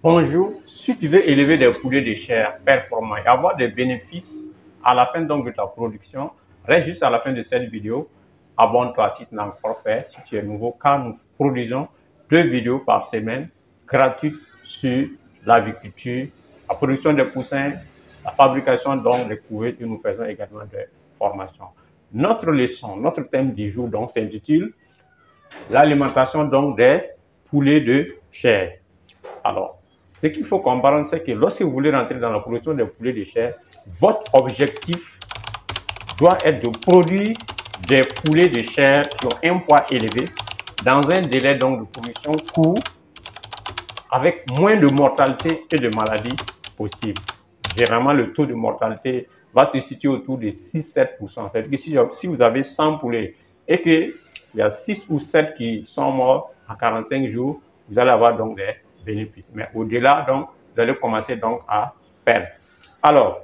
Bonjour, si tu veux élever des poulets de chair performants et avoir des bénéfices à la fin donc de ta production, reste juste à la fin de cette vidéo. Abonne-toi si tu n'as pas encore fait, si tu es nouveau, car nous produisons 2 vidéos par semaine gratuites sur l'aviculture, la production des poussins, la fabrication donc des couverts et nous faisons également des formations. Notre leçon, notre thème du jour donc s'intitule l'alimentation donc des poulets de chair. Alors, ce qu'il faut comprendre, c'est que lorsque vous voulez rentrer dans la production des poulets de chair, votre objectif doit être de produire des poulets de chair qui ont un poids élevé dans un délai donc de production court avec moins de mortalité et de maladies possibles. Généralement, le taux de mortalité va se situer autour de 6-7%. C'est-à-dire que si vous avez 100 poulets et qu'il y a 6 ou 7 qui sont morts à 45 jours, vous allez avoir donc des bénéfices. Mais au-delà, donc, vous allez commencer donc à perdre. Alors,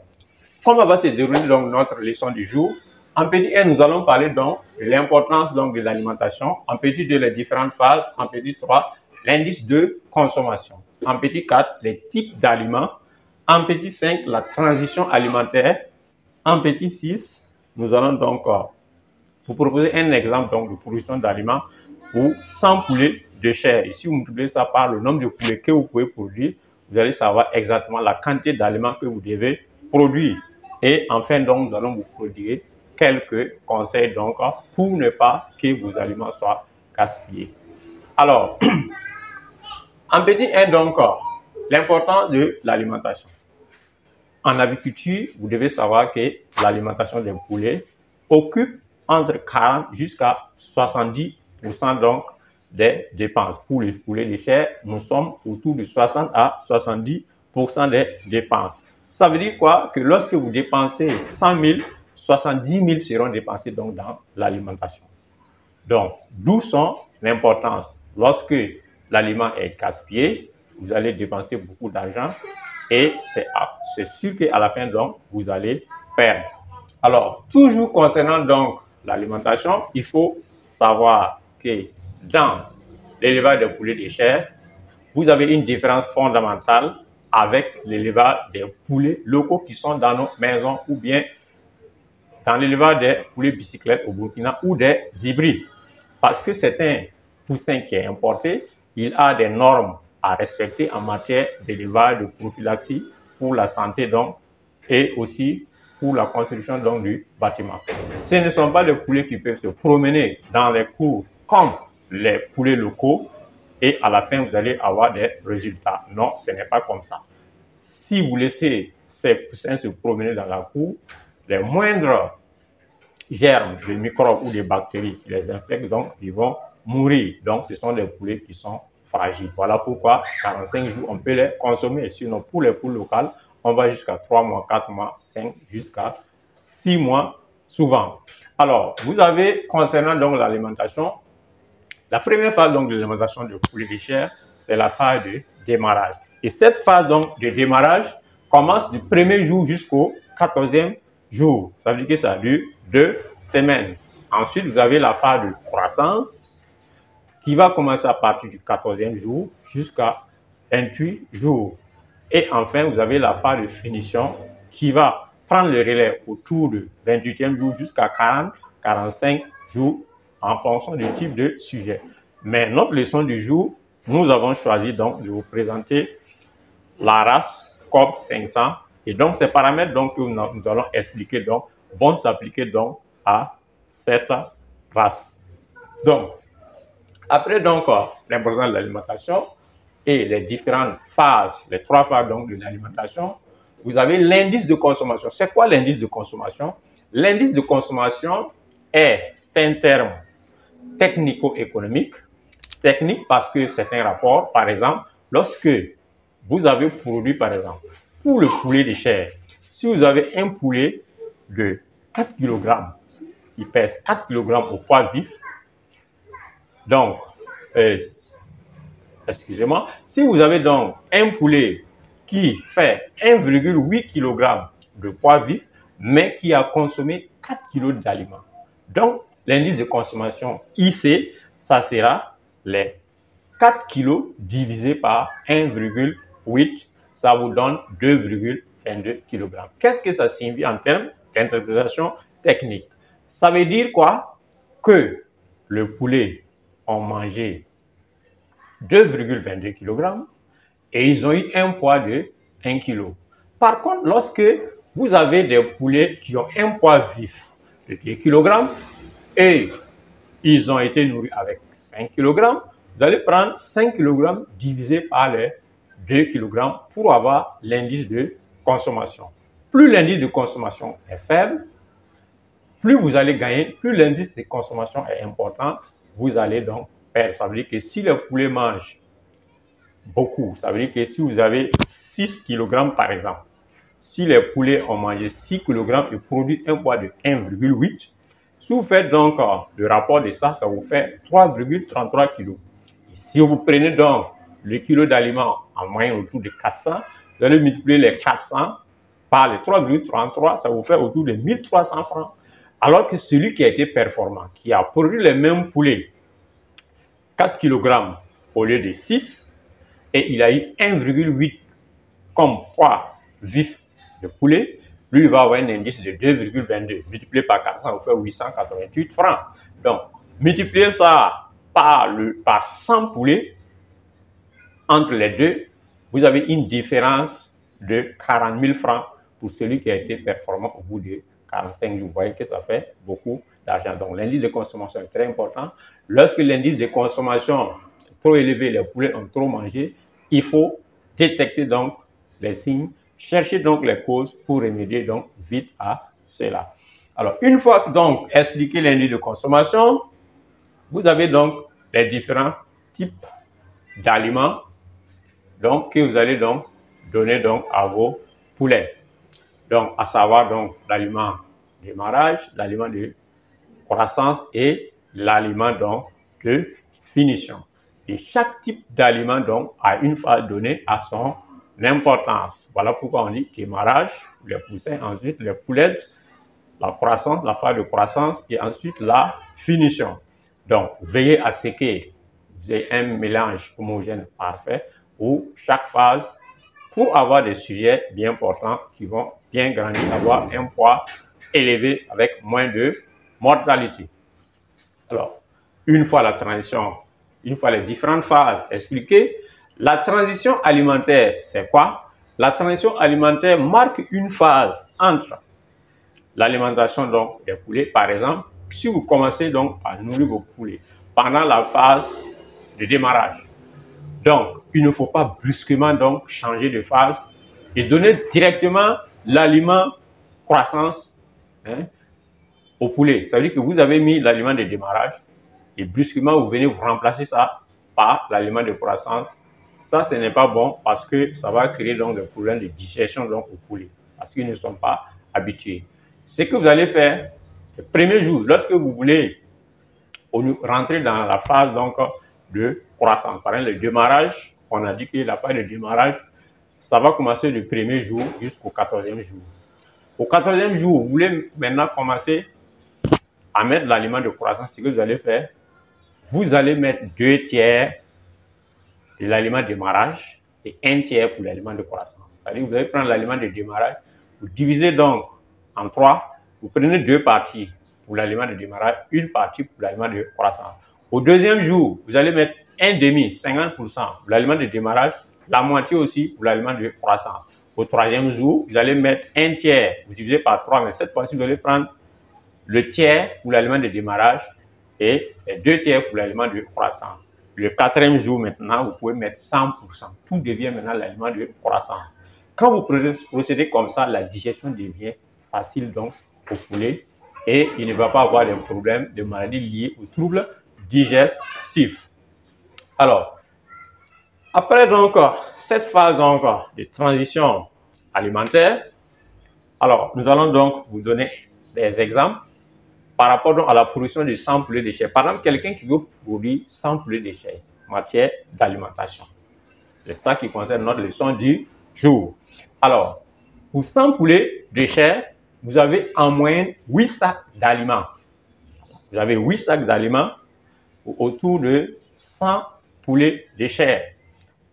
comment va se dérouler donc notre leçon du jour? En petit 1, nous allons parler donc de l'importance donc de l'alimentation. En petit 2, les différentes phases. En petit 3, l'indice de consommation. En petit 4, les types d'aliments. En petit 5, la transition alimentaire. En petit 6, nous allons donc vous proposer un exemple donc, de production d'aliments pour 100 poulets de chair. Et si vous multipliez ça par le nombre de poulets que vous pouvez produire, vous allez savoir exactement la quantité d'aliments que vous devez produire. Et enfin, donc, nous allons vous produire quelques conseils donc, pour ne pas que vos aliments soient gaspillés. Alors, en petit 1, donc, l'importance de l'alimentation. En aviculture, vous devez savoir que l'alimentation des poulets occupe entre 40 jusqu'à 70% donc des dépenses. Pour les poulets de chair, nous sommes autour de 60 à 70% des dépenses. Ça veut dire quoi? Que lorsque vous dépensez 100 000, 70 000 seront dépensés donc dans l'alimentation. Donc, d'où sont l'importance. Lorsque l'aliment est gaspillé, vous allez dépenser beaucoup d'argent et c'est sûr qu'à la fin, donc, vous allez perdre. Alors, toujours concernant donc l'alimentation, il faut savoir que dans l'élevage des poulets de chair, vous avez une différence fondamentale avec l'élevage des poulets locaux qui sont dans nos maisons ou bien dans l'élevage des poulets bicyclettes au Burkina ou des hybrides. Parce que c'est un poussin qui est importé, il a des normes à respecter en matière d'élevage, de prophylaxie pour la santé donc et aussi pour la construction donc du bâtiment. Ce ne sont pas des poulets qui peuvent se promener dans les cours comme les poulets locaux et à la fin vous allez avoir des résultats. Non, ce n'est pas comme ça. Si vous laissez ces poussins se promener dans la cour, les moindres germes, de microbes ou de bactéries qui les infectent, donc ils vont mourir. Donc ce sont des poulets qui sont fragiles. Voilà pourquoi 45 jours, on peut les consommer. Sinon, pour les poules locales, on va jusqu'à 3 mois, 4 mois, 5, jusqu'à 6 mois souvent. Alors, vous avez, concernant donc l'alimentation, la première phase donc de l'alimentation de poulet de chair, c'est la phase de démarrage. Et cette phase donc de démarrage commence du premier jour jusqu'au 14e jour. Ça veut dire que ça dure 2 semaines. Ensuite, vous avez la phase de croissance qui va commencer à partir du 14e jour jusqu'à 28 jours. Et enfin, vous avez la phase de finition qui va prendre le relais autour du 28e jour jusqu'à 40-45 jours en fonction du type de sujet. Mais notre leçon du jour, nous avons choisi donc de vous présenter la race COB 500. Et donc, ces paramètres donc, que nous allons expliquer donc, vont s'appliquer donc à cette race. Donc, après donc l'importance de l'alimentation et les différentes phases, les 3 phases donc de l'alimentation, vous avez l'indice de consommation. C'est quoi l'indice de consommation? L'indice de consommation est un terme technico-économique. Technique parce que c'est un rapport, par exemple, lorsque vous avez produit, par exemple, pour le poulet de chair, si vous avez un poulet de 4 kg, il pèse 4 kg au poids vif, donc, excusez-moi, si vous avez donc un poulet qui fait 1,8 kg de poids vif, mais qui a consommé 4 kg d'aliments. Donc, l'indice de consommation IC, ça sera les 4 kg divisé par 1,8 8, ça vous donne 2,22 kg. Qu'est-ce que ça signifie en termes d'interprétation technique? Ça veut dire quoi? Que le poulet a mangé 2,22 kg et ils ont eu un poids de 1 kg. Par contre, lorsque vous avez des poulets qui ont un poids vif de 2 kg et ils ont été nourris avec 5 kg, vous allez prendre 5 kg divisé par les 2 kg pour avoir l'indice de consommation. Plus l'indice de consommation est faible, plus vous allez gagner, plus l'indice de consommation est important, vous allez donc perdre. Ça veut dire que si le poulet mange beaucoup, ça veut dire que si vous avez 6 kg par exemple, si les poulets ont mangé 6 kg et produisent un poids de 1,8, si vous faites donc le rapport de ça, ça vous fait 3,33 kg. Si vous prenez donc le kilo d'aliments en moyenne autour de 400, vous allez multiplier les 400 par les 3,33, ça vous fait autour de 1300 francs. Alors que celui qui a été performant, qui a produit les mêmes poulets, 4 kg au lieu de 6, et il a eu 1,8 comme poids vif de poulet, lui, il va avoir un indice de 2,22. Multiplié par 400, vous fait 888 francs. Donc, multipliez ça par 100 poulets, entre les deux, vous avez une différence de 40 000 francs pour celui qui a été performant au bout de 45 jours. Vous voyez que ça fait beaucoup d'argent. Donc, l'indice de consommation est très important. Lorsque l'indice de consommation est trop élevé, les poulets ont trop mangé, il faut détecter donc les signes, chercher donc les causes pour remédier donc vite à cela. Alors, une fois donc expliqué l'indice de consommation, vous avez donc les différents types d'aliments donc que vous allez donc donner donc à vos poulets. Donc, à savoir donc l'aliment de démarrage, l'aliment de croissance et l'aliment donc de finition. Et chaque type d'aliment donc a une phase donnée à son importance. Voilà pourquoi on dit démarrage, les poussins, ensuite les poulettes, la croissance, la phase de croissance et ensuite la finition. Donc, veillez à ce que vous ayez un mélange homogène parfait où chaque phase, pour avoir des sujets bien portants qui vont bien grandir, avoir un poids élevé avec moins de mortalité. Alors, une fois la transition, une fois les différentes phases expliquées, la transition alimentaire, c'est quoi? La transition alimentaire marque une phase entre l'alimentation donc des poulets. Par exemple, si vous commencez donc à nourrir vos poulets pendant la phase de démarrage, donc il ne faut pas brusquement donc changer de phase et donner directement l'aliment croissance au poulet. Ça veut dire que vous avez mis l'aliment de démarrage et brusquement vous venez vous remplacer ça par l'aliment de croissance. Ça, ce n'est pas bon parce que ça va créer donc des problèmes de digestion donc au poulet parce qu'ils ne sont pas habitués. Ce que vous allez faire, le premier jour, lorsque vous voulez rentrer dans la phase donc de croissance, par exemple le démarrage, on a dit que la phase de démarrage, ça va commencer le premier jour jusqu'au 14e jour. Au 14e jour, vous voulez maintenant commencer à mettre l'aliment de croissance. Ce que vous allez faire, vous allez mettre 2 tiers de l'aliment de démarrage et 1 tiers pour l'aliment de croissance. C'est-à-dire que vous allez prendre l'aliment de démarrage, vous divisez donc en 3, vous prenez 2 parties pour l'aliment de démarrage, une partie pour l'aliment de croissance. Au deuxième jour, vous allez mettre un demi, 50% pour l'aliment de démarrage, la moitié aussi pour l'aliment de croissance. Au troisième jour, vous allez mettre un tiers, vous divisez par 3, mais cette fois-ci, vous allez prendre le tiers pour l'aliment de démarrage et les 2 tiers pour l'aliment de croissance. Le 4e jour maintenant, vous pouvez mettre 100%. Tout devient maintenant l'aliment de croissance. Quand vous procédez comme ça, la digestion devient facile donc au poulet et il ne va pas avoir de problèmes de maladies liées aux troubles digestifs. Alors, après donc cette phase donc de transition alimentaire, alors nous allons donc vous donner des exemples par rapport donc à la production de 100 poulets de chair. Par exemple, quelqu'un qui veut produire 100 poulets de chair en matière d'alimentation. C'est ça qui concerne notre leçon du jour. Alors, pour 100 poulets de chair, vous avez en moyenne 8 sacs d'aliments. Vous avez 8 sacs d'aliments autour de 100 poulets de chair.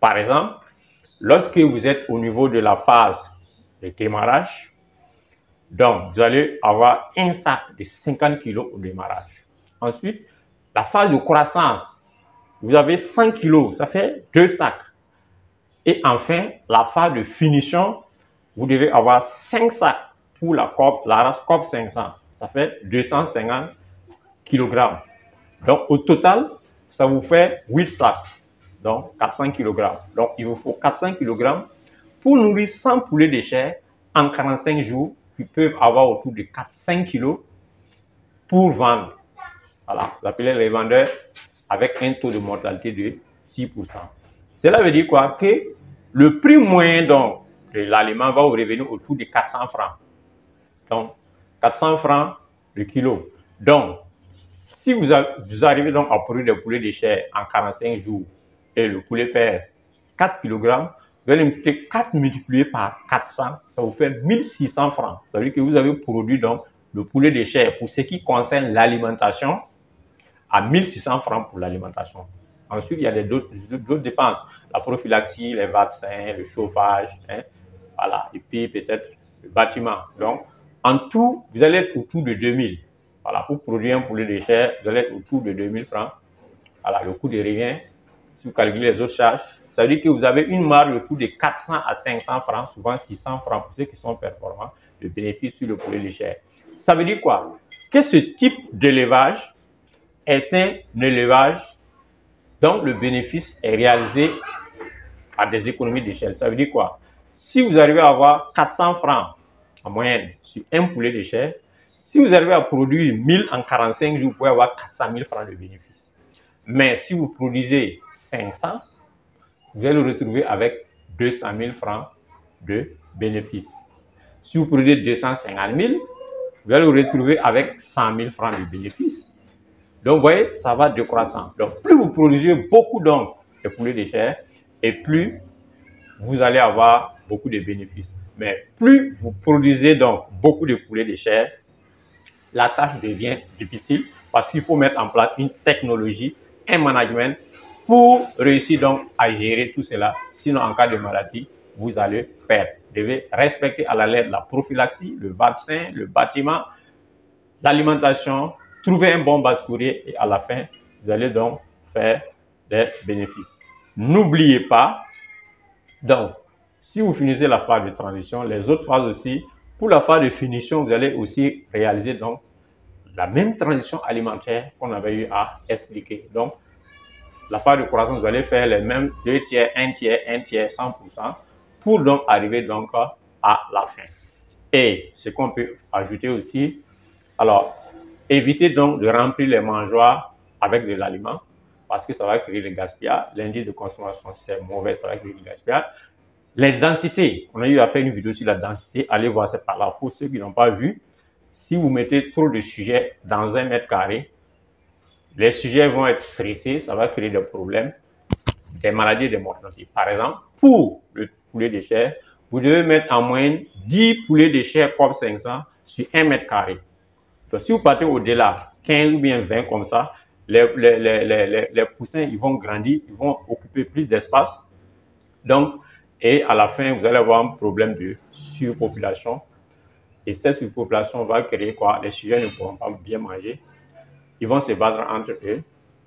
Par exemple, Lorsque vous êtes au niveau de la phase de démarrage, donc vous allez avoir un sac de 50 kg au démarrage. Ensuite, la phase de croissance, vous avez 100 kg, ça fait 2 sacs. Et enfin, la phase de finition, vous devez avoir 5 sacs pour la race COP 500. Ça fait 250 kg. Donc, au total, ça vous fait 8 sacs. Donc, 400 kg. Donc, il vous faut 400 kg pour nourrir 100 poulets de chair en 45 jours qui peuvent avoir autour de 400 kg pour vendre. Voilà, vous appelez les vendeurs avec un taux de mortalité de 6%. Cela veut dire quoi? Que le prix moyen donc, de l'aliment va vous revenir autour de 400 francs. Donc, 400 francs le kilo. Donc, si vous arrivez donc à produire des poulets de chair en 45 jours et le poulet pèse 4 kg, vous allez multiplier 4 multiplié par 400, ça vous fait 1600 francs. Ça veut dire que vous avez produit donc le poulet de chair pour ce qui concerne l'alimentation à 1600 francs pour l'alimentation. Ensuite, il y a d'autres dépenses. La prophylaxie, les vaccins, le chauffage, hein, voilà, et puis peut-être le bâtiment. Donc, en tout, vous allez être autour de 2000. Voilà, pour produire un poulet de chair, vous allez être autour de 2000 francs. Voilà, le coût de revient, si vous calculez les autres charges, ça veut dire que vous avez une marge autour de 400 à 500 francs, souvent 600 francs pour ceux qui sont performants, de bénéfice sur le poulet de chair. Ça veut dire quoi? Que ce type d'élevage est un élevage dont le bénéfice est réalisé à des économies d'échelle. Ça veut dire quoi? Si vous arrivez à avoir 400 francs en moyenne sur un poulet de chair, si vous arrivez à produire 1000 en 45 jours, vous pouvez avoir 400 000 francs de bénéfice. Mais si vous produisez 500, vous allez le retrouver avec 200 000 francs de bénéfice. Si vous produisez 250 000, vous allez le retrouver avec 100 000 francs de bénéfice. Donc, vous voyez, ça va décroissant. Donc, plus vous produisez beaucoup donc de poulets de chair, et plus vous allez avoir beaucoup de bénéfices. Mais plus vous produisez donc beaucoup de poulets de chair, la tâche devient difficile parce qu'il faut mettre en place une technologie, un management pour réussir donc à gérer tout cela. Sinon, en cas de maladie, vous allez perdre. Vous devez respecter à la lettre la prophylaxie, le vaccin, le bâtiment, l'alimentation, trouver un bon basse-courrier et à la fin, vous allez donc faire des bénéfices. N'oubliez pas, donc, si vous finissez la phase de transition, les autres phases aussi, pour la phase de finition, vous allez aussi réaliser donc la même transition alimentaire qu'on avait eu à expliquer. Donc, la phase de croissance, vous allez faire les mêmes 2 tiers, 1 tiers, 1 tiers, 100% pour donc arriver donc à la fin. Et ce qu'on peut ajouter aussi, alors, évitez donc de remplir les mangeoires avec de l'aliment parce que ça va créer le gaspillage. L'indice de consommation, c'est mauvais, ça va créer le gaspillage. Les densités, on a eu à faire une vidéo sur la densité, allez voir ça par là. Pour ceux qui n'ont pas vu, si vous mettez trop de sujets dans 1 mètre carré, les sujets vont être stressés, ça va créer des problèmes, des maladies et des mortalités. Par exemple, pour le poulet de chair, vous devez mettre en moyenne 10 poulets de chair COP 500 sur 1 mètre carré. Donc, si vous partez au-delà, 15 ou bien 20 comme ça, les poussins, ils vont grandir, ils vont occuper plus d'espace. Donc, et à la fin, vous allez avoir un problème de surpopulation. Et cette surpopulation va créer quoi? Les sujets ne pourront pas bien manger. Ils vont se battre entre eux,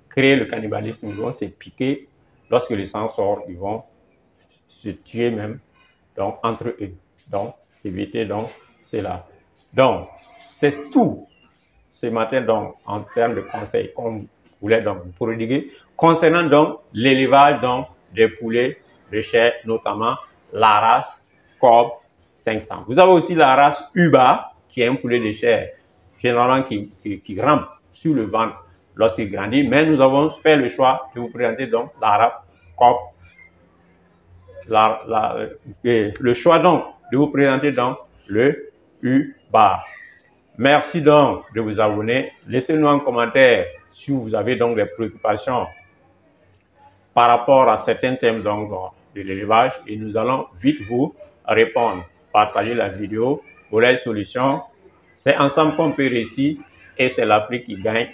créer le cannibalisme, ils vont se piquer. Lorsque le sang sort, ils vont se tuer même donc, entre eux. Donc, évitez donc cela. Donc, c'est tout ce matin donc, en termes de conseils qu'on voulait donc vous prodiguer concernant donc l'élevage donc des poulets de chair, notamment la race COP 500. Vous avez aussi la race UBA, qui est un poulet de chair généralement qui rampe sur le ventre lorsqu'il grandit, mais nous avons fait le choix de vous présenter donc la race COP. Le choix donc de vous présenter donc le UBA. Merci donc de vous abonner. Laissez-nous un commentaire si vous avez donc des préoccupations par rapport à certains thèmes donc, de l'élevage et nous allons vite vous répondre. Partagez la vidéo pour les solutions. C'est ensemble qu'on peut réussir et c'est l'Afrique qui gagne